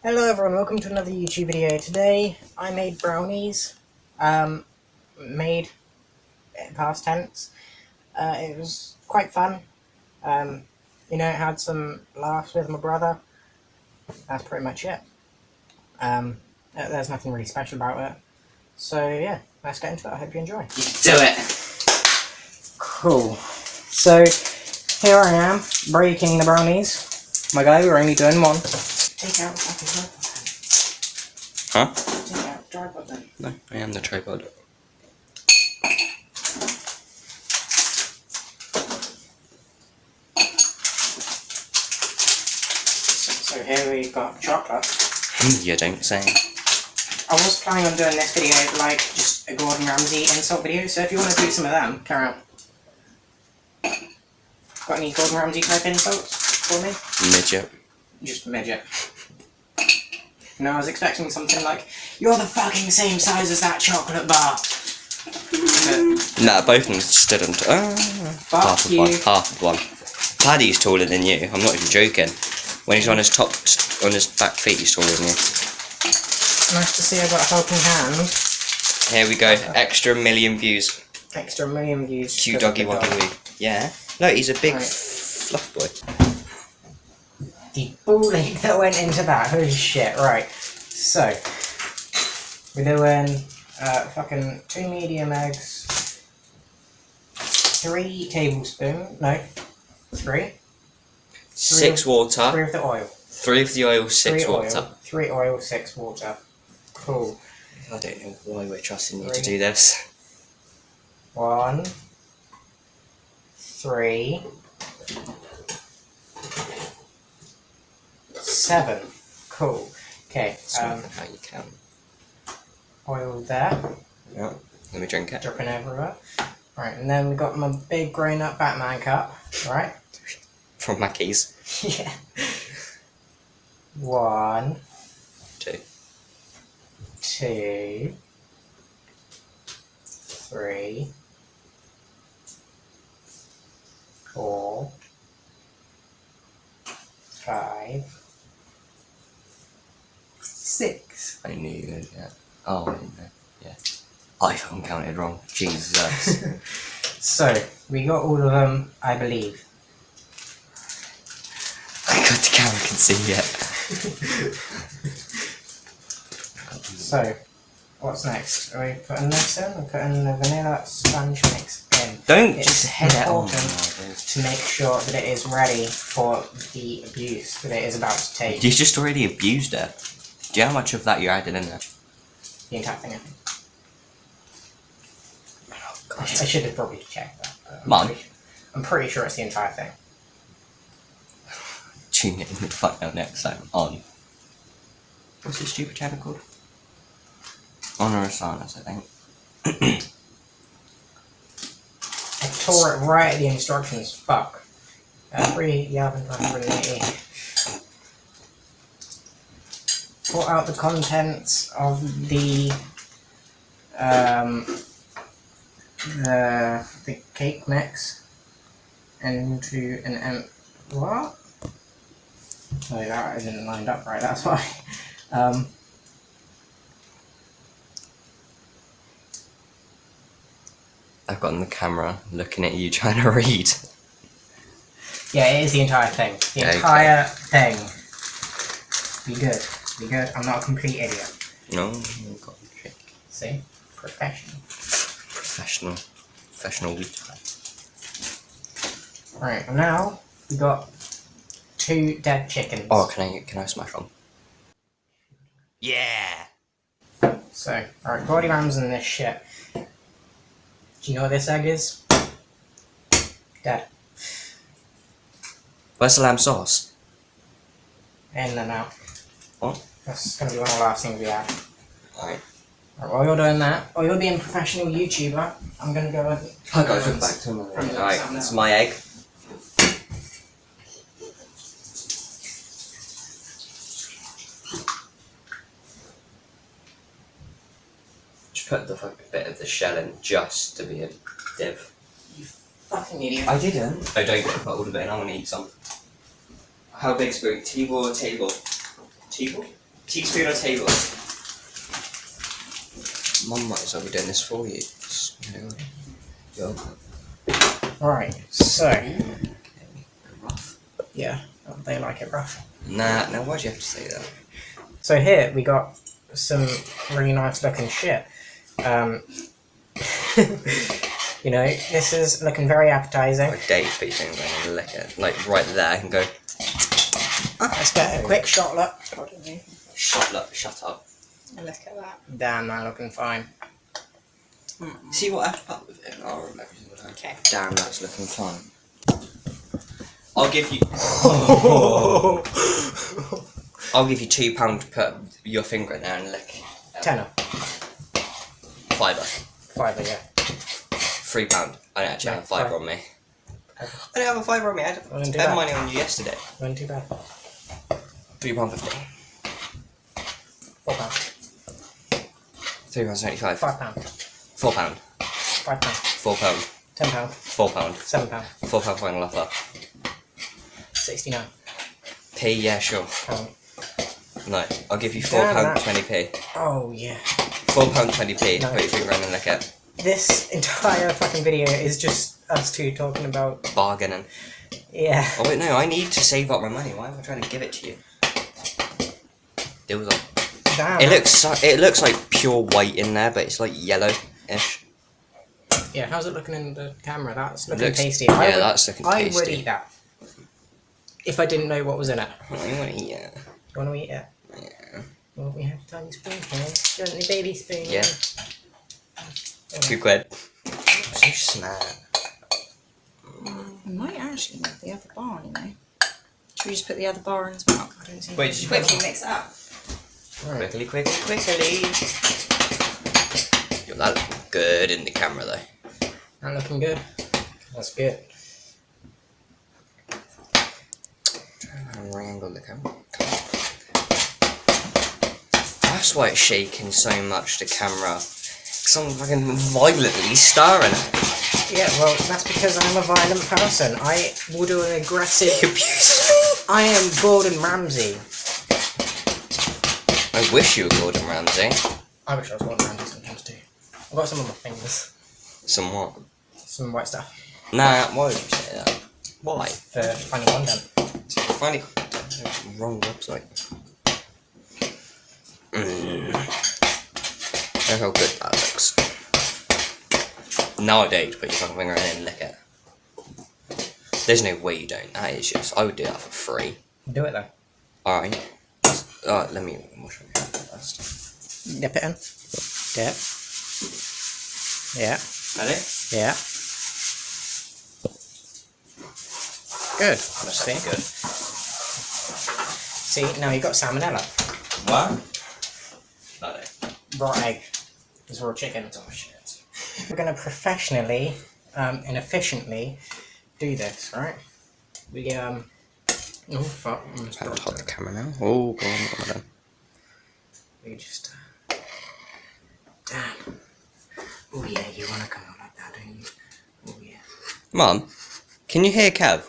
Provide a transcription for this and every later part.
Hello everyone, welcome to another YouTube video. Today I made brownies, made in past tense. It was quite fun. Had some laughs with my brother. That's pretty much it. There's nothing really special about it. So yeah, let's get into it. I hope you enjoy. Do it! Cool. So here I am, breaking the brownies. My guy, we're only doing one. Take out the fucking Huh? Take out the tripod then. No, I am the tripod. So here we've got chocolate. You don't say. I was planning on doing this video like just a Gordon Ramsay insult video, so if you want to do some of them, carry on. Got any Gordon Ramsay type insults for me? Midget. Just midget. No, I was expecting something like, "You're the fucking same size as that chocolate bar." Nah, both of them just didn't. Half of you. one. Half of one. Paddy's taller than you. I'm not even joking. When he's on his back feet, he's taller than you. Nice to see I got a helping hand. Here we go. Extra million views. Extra million views. Cute doggy woggy wee. Yeah. No, he's a big fluff boy. The ball ache that went into that. Holy shit. Right. So we're doing fucking 2 medium eggs, 3 tablespoons. No, 3. 6 water. 3 of the oil. 3 of the oil, 6 water. 3 oil, 6 water. Cool. I don't know why we're trusting you to do this. 1, 3, 7. Cool. Okay. That's not how you count. Oil there. Yeah. Let me drink it. Dripping everywhere. Right, and then we got my big grown up Batman cup. Right. From Mackey's. Yeah. 1, 2. 2, 3, 4, 5, 6. I knew you would, yeah. Oh, I didn't know. Yeah. I fucking counted wrong. Jesus. So, we got all of them, I believe. God, the camera can see it. So, what's next? Are we putting this in? We're putting the vanilla sponge mix in. Don't It's just head it on. important to make sure that it is ready for the abuse that it is about to take. You just already abused it. Do you know how much of that you added in there? The entire thing, I think. Oh, God. I should have probably checked that. I'm pretty sure it's the entire thing. Tune in and find out next time on... What's this stupid channel called? Honor Asanas, I think. I tore it right at the instructions. Fuck. 3,180. Pour out the contents of the cake mix into an what? Oh, that isn't lined up right. That's why. I've got on the camera looking at you trying to read. Yeah, it is the entire thing. The entire thing. Be good. Be good. I'm not a complete idiot. No, you've got a trick. See? Professional. Professional wheat. Right, and now we got 2 dead chickens. Oh, can I smash one? Yeah! So, alright, Gordon Ramsay and this shit. Do you know what this egg is? Dead. Where's the lamb sauce? In and out. What? That's gonna be one of the last things we add. Alright. Right, while you're doing that, while you're being a professional YouTuber, I'm gonna go and... Alright, it's my egg. Just put the fucking bit of the shell in just to be a div. You fucking idiot. I didn't. I don't get to put all of it in, I want to eat some. How big's a T-ball or table? T-ball? Teaspoon or table? Mum might as well be doing this for you. Yo. Alright, so. Okay. Rough. Yeah, they like it rough. Nah, now why'd you have to say that? So here we got some really nice looking shit. You know, this is looking very appetizing. Like Dave put your finger in and lick it. Like right there and go. Let's get a quick shot look. Shut up. Look at that. Damn, that looking fine. See what I've put with it? I'll remember every single time. Okay. Damn, that's looking fine. I'll give you. I'll give you £2 to put your finger in there and lick. Tenner. Fiver. Fiver, yeah. £3. I don't actually have a fiver on me. Okay. I don't have a fiver on me. I had Well, then do spent that. money on you yesterday. Wasn't too bad. £3.50. £4. £3.75. £5. £4. £5. £4. £10. £4. £7. £4 final offer. 69. P, yeah, sure. Pound. No, I'll give you Damn £4 that. 20p. Oh yeah. £4 20p. No. Put your finger in and lick it. This entire fucking video is just us two talking about. Bargaining. Yeah. Oh wait, no, I need to save up my money. Why am I trying to give it to you? Deals on. Damn. It looks like pure white in there, but it's like yellow-ish. Yeah. How's it looking in the camera? That's looking tasty. Yeah, that's looking I tasty. would eat that if I didn't know what was in it. I want to eat it. You want to eat it? Yeah. Well, we have a tiny spoon here. Gently baby spoon. Yeah. £2. So snap. I might actually make the other bar, you know. Should we just put the other bar in as well? I don't see. Wait, did you Quickly mix it up. Right. Quickly. You're that looking good in the camera though. That looking good. That's good. Re-angle the camera. That's why it's shaking so much, the camera. Because I'm fucking violently stirring it. Yeah, well, that's because I'm a violent person. I will do an aggressive Abuse. I am Gordon Ramsay. I wish you were Gordon Ramsay. I wish I was Gordon Ramsay sometimes too. I've got some on my fingers. Somewhat. Some white stuff. Nah, why would you say that? Why? For funny content. Funny. Wrong website. Look how good that looks. Nowadays, put your fucking finger in and lick it. There's no way you don't. That is just. I would do that for free. Do it though. Alright. Let me wash my hands first. Dip it in. Dip. Yeah. Ready? Yeah. Good. That's See? good. See, now you've got salmonella. What? No. Raw egg. It's raw chicken. Oh shit. We're going to professionally and efficiently do this, right? We, oh fuck. I'll hold the camera now. Oh, go on, what am I done? We just, damn. Oh yeah, you want to come out like that, don't you? Oh yeah. Mum, can you hear Kev?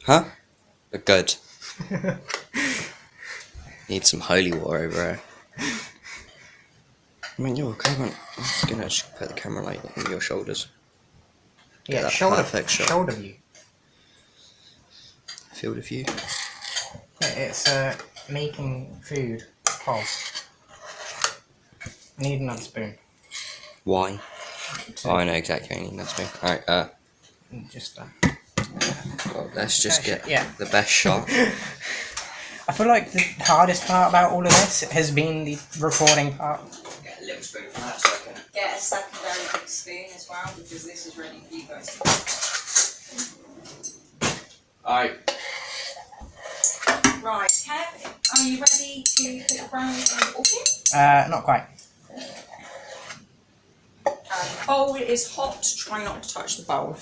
Huh? Good. Need some holy water over here. I mean, you're okay, man. I'm just gonna just put the camera like on your shoulders. Yeah, that shoulder, perfect shot. shoulder view. Field of view. Yeah, it's making food whole. I need another spoon. Why? Oh, I know exactly what I need. That's me. Alright, Just well, let's just get yeah. the best shot. I feel like the hardest part about all of this has been the recording part. Get a little spoon from that so I can. Get a secondary big spoon as well, because this is ready for you guys. Alright. Right, Kev, are you ready to put the brownies in the oven? Not quite. The bowl is hot. Try not to touch the bowl.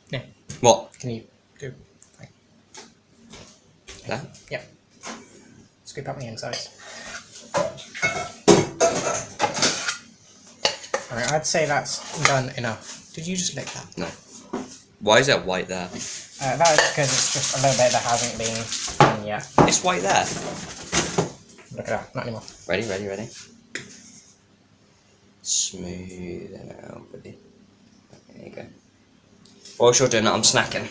Yeah. What? Can you do That? Yep. Scoop up the insides. Alright, I'd say that's done enough. Did you just lick that? No. Why is that white there? That is because it's just a little bit that hasn't been done yet. It's white there. Look at that, not anymore. Ready, ready, ready. Smooth it out, buddy. There you go. Whilst you're doing that, I'm snacking.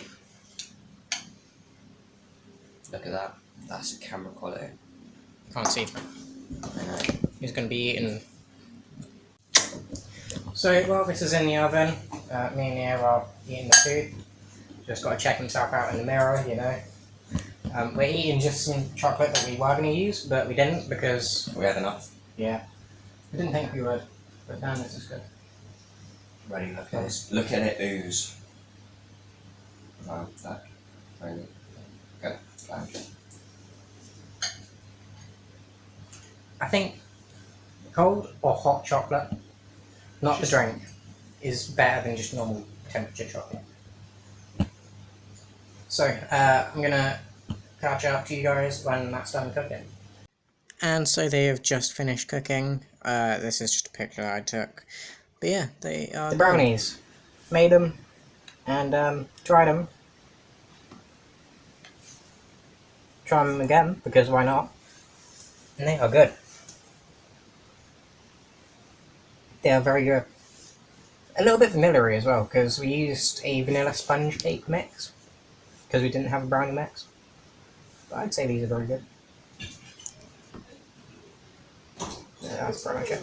Look at that. That's camera quality. Can't see. I know. He's going to be eating. So, while this is in the oven, me and Nia are eating the food. Just got to check himself out in the mirror, you know. We're eating just some chocolate that we were going to use, but we didn't because... We had enough. Yeah. We didn't think we would. But damn, this is good. Ready, look at this. Look at it ooze. Wow, that. Very good. Good. I think cold or hot chocolate, not the drink, is better than just normal temperature chocolate. So, I'm gonna catch up to you guys when that's done cooking. And so they have just finished cooking. This is just a picture that I took. But yeah, they are the brownies. Made them and tried them. Try them again, because why not? And they are good. They are very good. A little bit vanilla-y as well, because we used a vanilla sponge cake mix, because we didn't have a brownie mix. But I'd say these are very good. Yeah, that's pretty much it.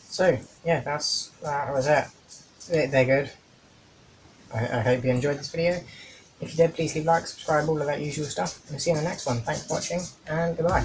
So, yeah, that was it. They're good. I hope you enjoyed this video. If you did, please leave a like, subscribe, all of that usual stuff. And I'll see you in the next one. Thanks for watching, and goodbye.